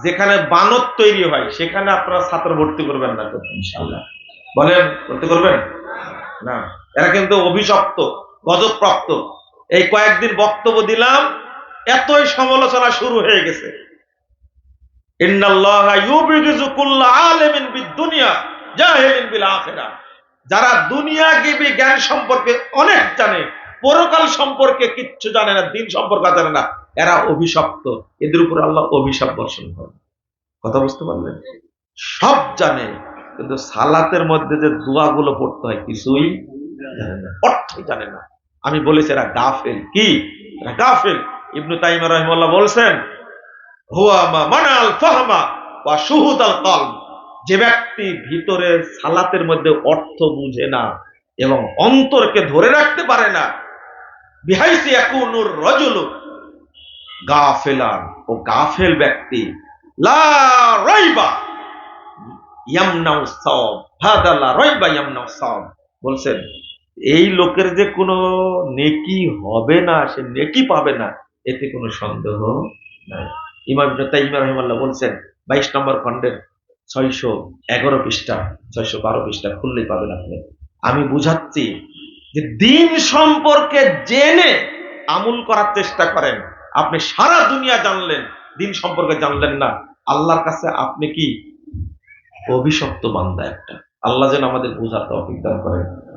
যেখানে বানত তৈরি হয় সেখানে আপনারা ছাত্র ভর্তি করবেন না ইনশাআল্লাহ। বলেন, ভর্তি করবেন না? এরা কিন্তু অভিশপ্ত, গজবপ্রাপ্ত। এই কয়েকদিন বক্তব্য দিলাম, এতই সমালোচনা শুরু হয়ে গেছে। ইন্নাল্লাহা ইউবিগিজু কুল্লা আলিমিন বিদ-দুনিয়া জাহিলিন বিল আখিরাহ। যারা দুনিয়াবী জ্ঞান সম্পর্কে অনেক জানে, পরকাল সম্পর্কে কিচ্ছু জানে না, দিন সম্পর্কে জানে না, এরা অভিশপ্ত। এদের উপর আল্লাহ অভিশাপ বর্ষণ করেন। কথা বুঝতে পারলেন? সব জানে, কিন্তু সালাতের মধ্যে যে দোয়াগুলো পড়তে হয় কিছুই জানে না, অর্থই জানে না। আমি বলেছি এরা গাফেল। কি? এরা গাফেল। ইবনে তাইমিয়া রাহিমাহুল্লাহ বলছেন, হুয়া মা মানাল ফাহমা ওয়া শুহুদাল কলব। যে ব্যক্তি ভিতরে সালাতের মধ্যে অর্থ বুঝে না এবং অন্তরকে ধরে রাখতে পারে না, বিহাইসি ইয়াকুনুর রাজুলু গাফিলান, ও গাফেল ব্যক্তি। লা রাইবা ইয়ামনাউ সাওয়াব, হাদা লা রাইবা ইয়ামনাউ সাওয়াব। বলছেন এই লোকের যে কোনো নেকি হবে না, সে নেকি পাবে না, এতে কোনো সন্দেহ নাই। ইমাম ইবনে তাইমিয়া রাহিমাহুল্লাহ বলছেন 22 নম্বর খণ্ডের 611 পৃষ্ঠা, 612 পৃষ্ঠা খুললেই পাবেন আপনি। আমি বুঝাচ্ছি যে দিন সম্পর্কে জেনে আমল করার চেষ্টা করেন। আপনি সারা দুনিয়া জানলেন, দিন সম্পর্কে জানলেন না, আল্লাহর কাছে আপনি কি অভিশপ্ত বান্দা একটা। আল্লাহ যেন আমাদের বোঝার তৌফিক দান করেন।